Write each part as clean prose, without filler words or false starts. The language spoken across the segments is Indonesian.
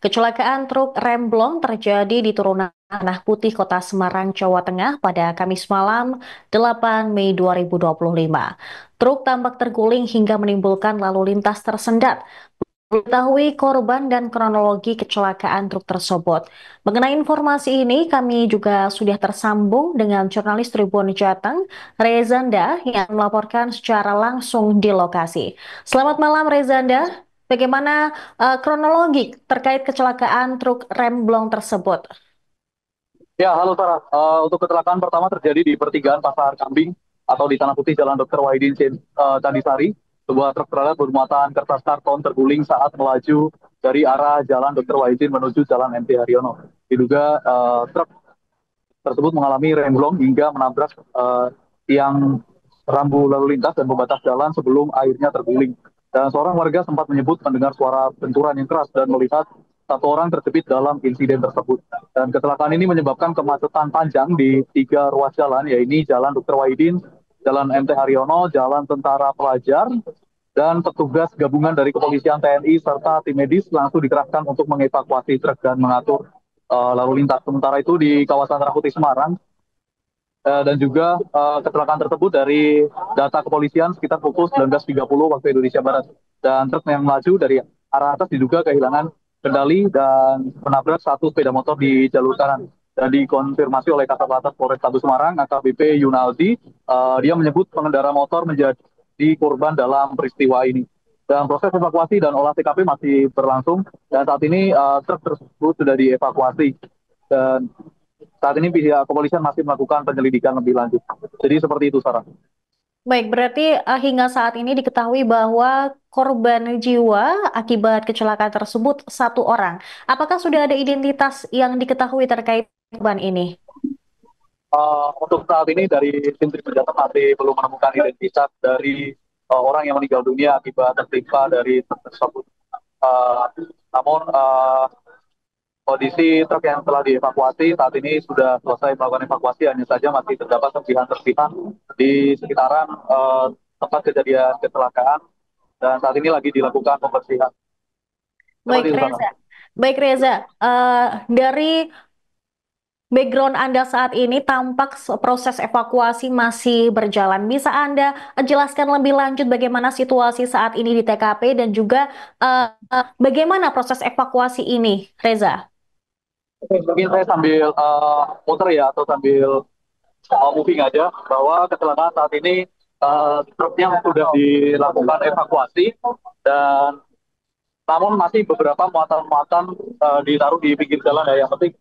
Kecelakaan truk remblong terjadi di turunan Tanah Putih, Kota Semarang, Jawa Tengah pada Kamis malam 8 Mei 2025. Truk tampak terguling hingga menimbulkan lalu lintas tersendat. Mengetahui korban dan kronologi kecelakaan truk tersebut. Mengenai informasi ini, kami juga sudah tersambung dengan jurnalis Tribun Jateng, Rezanda, yang melaporkan secara langsung di lokasi. Selamat malam, Rezanda. Bagaimana kronologi terkait kecelakaan truk remblong tersebut? Ya, halo Sarah. Untuk kecelakaan pertama terjadi di pertigaan Pasar Kambing atau di Tanah Putih Jalan Dr. Wahidin Candisari. Sebuah truk trailer bermuatan kertas karton terguling saat melaju dari arah Jalan Dr. Wahidin menuju Jalan MT Haryono. Diduga truk tersebut mengalami remblong hingga menabrak tiang rambu lalu lintas dan pembatas jalan sebelum akhirnya terguling. Dan seorang warga sempat menyebut mendengar suara benturan yang keras dan melihat satu orang terjepit dalam insiden tersebut. Dan kecelakaan ini menyebabkan kemacetan panjang di tiga ruas jalan, yaitu Jalan Dr. Wahidin, Jalan MT Haryono, Jalan Tentara Pelajar, dan petugas gabungan dari kepolisian TNI serta tim medis langsung dikerahkan untuk mengevakuasi truk dan mengatur lalu lintas. Sementara itu di kawasan Tanah Putih Semarang dan juga kecelakaan tersebut dari data kepolisian sekitar pukul 19.30 waktu Indonesia Barat. Dan truk yang melaju dari arah atas diduga kehilangan kendali dan menabrak satu sepeda motor di jalur kanan. Dan dikonfirmasi oleh Kasat Polrestabes Semarang, AKBP Yunaldi, dia menyebut pengendara motor menjadi korban dalam peristiwa ini. Dan proses evakuasi dan olah TKP masih berlangsung. Dan saat ini truk tersebut sudah dievakuasi. Dan saat ini pihak kepolisian masih melakukan penyelidikan lebih lanjut. Jadi seperti itu, Sarah. Baik, berarti hingga saat ini diketahui bahwa korban jiwa akibat kecelakaan tersebut satu orang. Apakah sudah ada identitas yang diketahui terkait korban ini? Untuk saat ini dari tim Tribun masih belum menemukan identitas dari orang yang meninggal dunia akibat tertimpa dari truk tersebut. Uh, namun kondisi truk yang telah dievakuasi saat ini sudah selesai melakukan evakuasi, hanya saja masih terdapat serpihan-serpihan di sekitaran tempat kejadian kecelakaan dan saat ini lagi dilakukan pembersihan. Baik, Seperti itu, Sarah. Reza. Baik, Reza. Dari background Anda saat ini tampak proses evakuasi masih berjalan. Bisa Anda jelaskan lebih lanjut bagaimana situasi saat ini di TKP dan juga bagaimana proses evakuasi ini, Reza? Oke, mungkin saya sambil muter ya atau sambil moving aja bahwa kecelakaan saat ini truknya sudah dilakukan evakuasi dan namun masih beberapa muatan-muatan ditaruh di pinggir jalan ya. Yang penting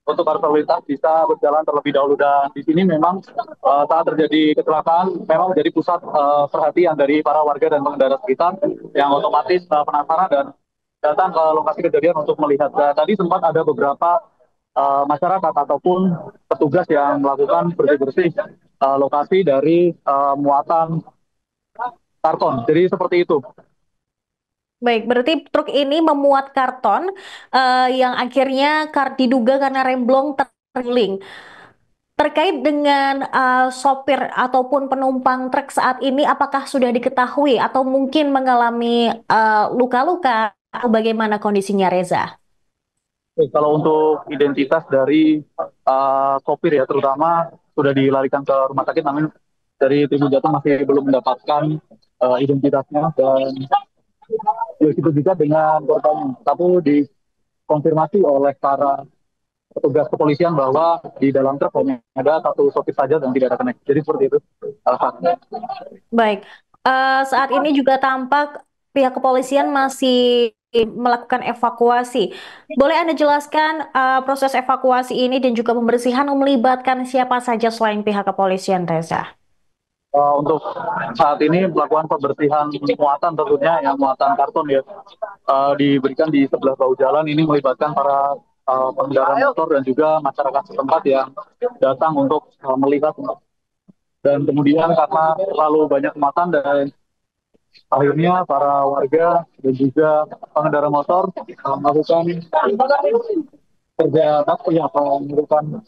untuk arus lalu lintas bisa berjalan terlebih dahulu dan di sini memang saat terjadi kecelakaan memang menjadi pusat perhatian dari para warga dan pengendara sekitar yang otomatis penasaran dan datang ke lokasi kejadian untuk melihat. Dan tadi sempat ada beberapa masyarakat ataupun petugas yang melakukan bersih-bersih lokasi dari muatan karton. Jadi seperti itu. Baik, berarti truk ini memuat karton yang akhirnya diduga karena remblong terguling. Terkait dengan sopir ataupun penumpang truk saat ini, apakah sudah diketahui atau mungkin mengalami luka-luka atau bagaimana kondisinya, Reza? Kalau untuk identitas dari sopir ya terutama sudah dilarikan ke rumah sakit, namun dari tim Jateng masih belum mendapatkan identitasnya dan begitu juga dengan korban. Tapi dikonfirmasi oleh para petugas kepolisian bahwa di dalam truk hanya ada satu sopir saja dan tidak ada kenek. Jadi seperti itu. Alasannya. Baik, saat ini juga tampak pihak kepolisian masih melakukan evakuasi. Boleh Anda jelaskan proses evakuasi ini dan juga pembersihan melibatkan siapa saja selain pihak kepolisian, Reza? Untuk saat ini melakukan pembersihan muatan tentunya yang muatan karton ya diberikan di sebelah bahu jalan ini melibatkan para pengendara motor dan juga masyarakat setempat yang datang untuk melihat dan kemudian karena terlalu banyak muatan dan akhirnya para warga dan juga pengendara motor melakukan kerja bakti apa melakukan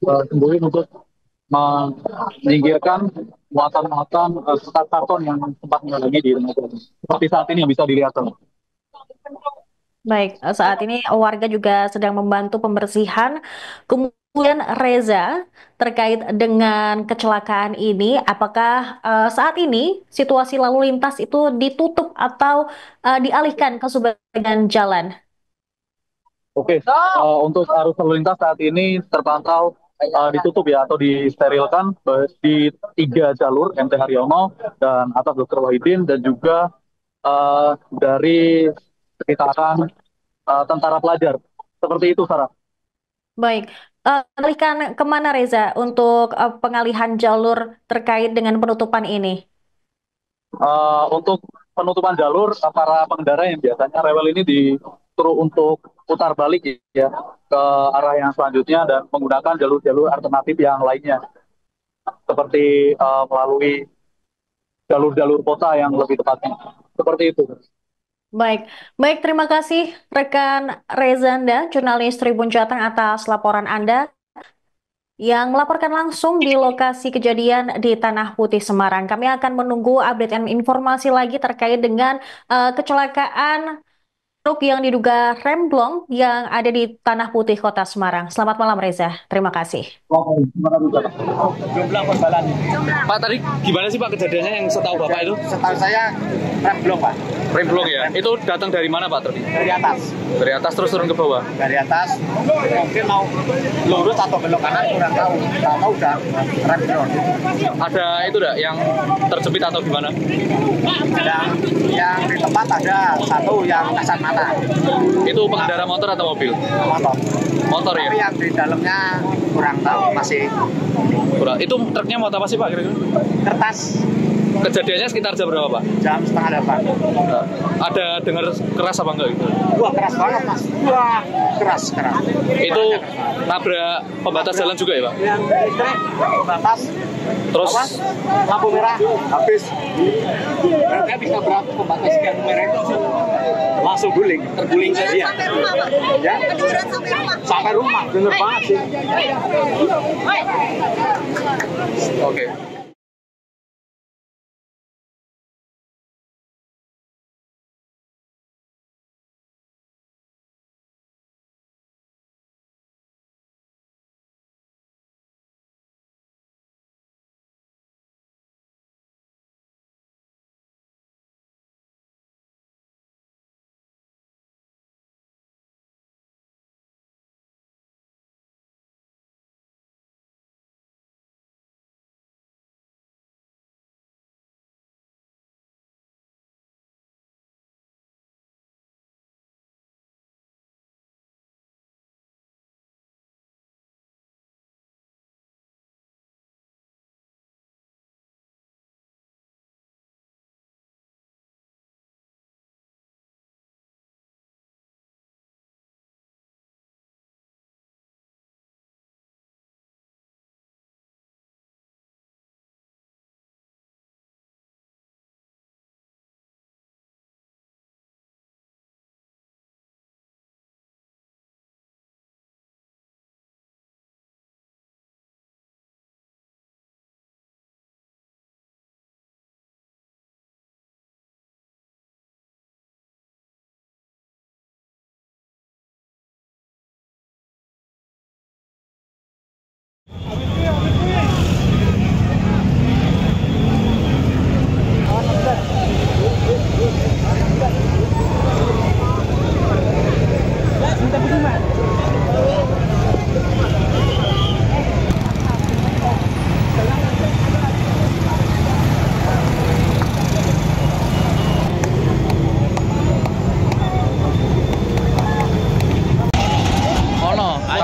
sembunyi untuk menyingkirkan muatan-muatan karton yang sempat menghalangi di rumah. Seperti saat ini yang bisa dilihat. Baik, saat ini warga juga sedang membantu pembersihan. Kemudian Reza, terkait dengan kecelakaan ini, apakah saat ini situasi lalu lintas itu ditutup atau dialihkan ke sebagian jalan? Oke, untuk arus lalu lintas saat ini terpantau ditutup ya atau disterilkan di 3 jalur MT Haryono dan atas Dr. Wahidin dan juga dari sekitaran tentara pelajar. Seperti itu, Sarah. Baik, alihkan kemana Reza untuk pengalihan jalur terkait dengan penutupan ini? Untuk penutupan jalur, para pengendara yang biasanya rewel ini disuruh untuk putar balik ya ke arah yang selanjutnya dan menggunakan jalur-jalur alternatif yang lainnya, seperti melalui jalur-jalur kota yang lebih tepatnya. Seperti itu. Baik, baik terima kasih rekan Rezanda, jurnalis Tribun Jateng atas laporan Anda yang melaporkan langsung di lokasi kejadian di Tanah Putih, Semarang. Kami akan menunggu update dan informasi lagi terkait dengan kecelakaan truk yang diduga remblong yang ada di Tanah Putih, Kota Semarang. Selamat malam Reza, terima kasih. Jumlah korban. Pak, tadi gimana sih Pak kejadiannya yang setahu Bapak itu? Setahu saya remblong Pak. Remblong ya? Itu datang dari mana Pak tadi? Dari atas. Dari atas terus turun ke bawah? Dari atas mungkin mau lurus atau belok kanan kurang tahu. Tahu udah remblong. Ada itu enggak yang terjepit atau gimana? Yang di tempat ada satu yang kasat mata. Itu pengendara motor atau mobil? Motor. Motor ya? Tapi yang di dalamnya kurang tahu masih Itu truknya mau apa sih Pak kira-kira? kertas. Kejadiannya sekitar jam berapa Pak? Jam 7:30. Ada dengar keras apa enggak itu? Wah keras banget Mas. Wah keras. Itu nabrak pembatas jalan juga ya Pak? Yang listrik batas. Terus Awas, lampu merah habis. Mereka bisa berapa pembatas lampu merah itu langsung terguling saja. Ya. Sampai rumah, bener banget sih. oke.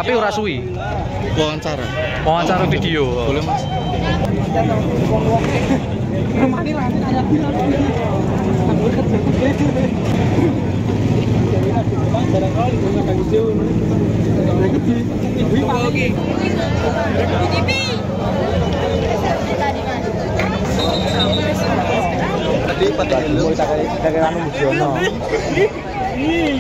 Tapi ora suwi. Wawancara video. Boleh Mas. Tadi pada dulu kita ke anu Mujono. Izin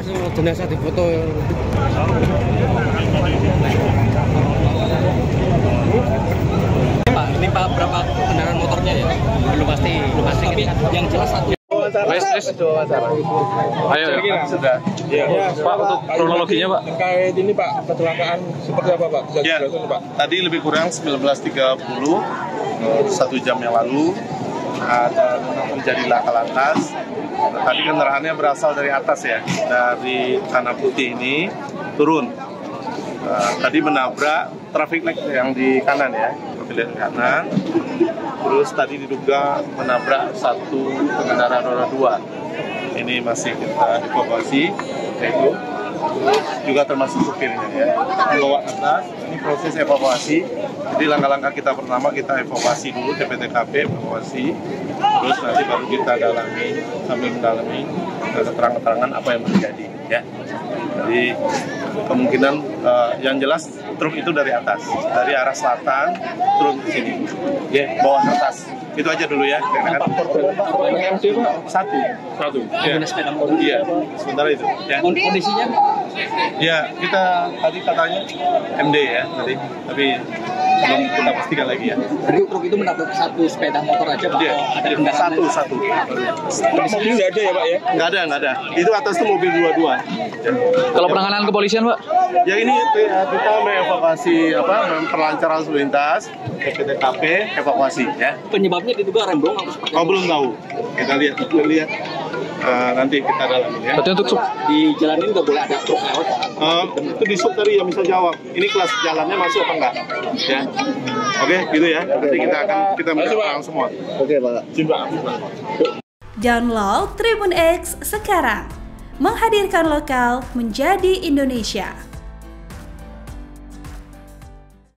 mas, jenazah difoto. Pak, ini Pak berapa kendaraan motornya ya? Belum pasti. Tapi yang jelas satu. Ayo. Sudah. Ya, Pak, untuk kronologinya Pak. Terkait ini Pak, kecelakaan seperti apa Pak? Bisa dijelaskan, Pak? Tadi lebih kurang 19.30, 1 jam yang lalu, ada terjadi laka lantas. Tadi kendaraannya berasal dari atas ya, dari Tanah Putih ini turun. Tadi menabrak traffic light yang di kanan ya, traffic light kanan. Terus tadi diduga menabrak satu pengendara roda 2. Ini masih kita evakuasi, yaitu juga termasuk supirnya ya. Membawa ke atas, ini proses evakuasi. Jadi langkah-langkah kita pertama kita evakuasi dulu TP-TKP, evakuasi. Terus nanti baru kita dalami, sambil mendalami keterangan-keterangan apa yang terjadi ya. Jadi kemungkinan yang jelas truk itu dari atas, dari arah selatan turun ke sini, ya, bawah atas. Itu aja dulu ya. Satu. Ya. Iya, sementara itu. Ya. Kondisinya? Ya, kita tadi katanya MD ya tadi, tapi belum kita pastikan lagi ya. Jadi truk itu menabrak satu sepeda motor aja Pak? Iya, Ada kendaraan satu. Pak, mobil nggak ada ya Pak ya? Nggak ada. Itu atas itu mobil dua-dua. Ya. Kalau penanganan kepolisian Pak? Ya ini kita mengevakuasi memperlancar arus lintas, TP-TKP, evakuasi ya. Penyebabnya diduga remblong atau seperti Oh belum tahu. Kita lihat. Nanti kita dalami ya. Berarti untuk di jalan ini nggak boleh ada truk lewat? Itu di sub tadi yang bisa jawab. Ini kelas jalannya masuk apa enggak? Ya. Oke, gitu ya. Nanti kita menjawab semua. Oke Pak. Download Tribun X sekarang. Menghadirkan lokal menjadi Indonesia.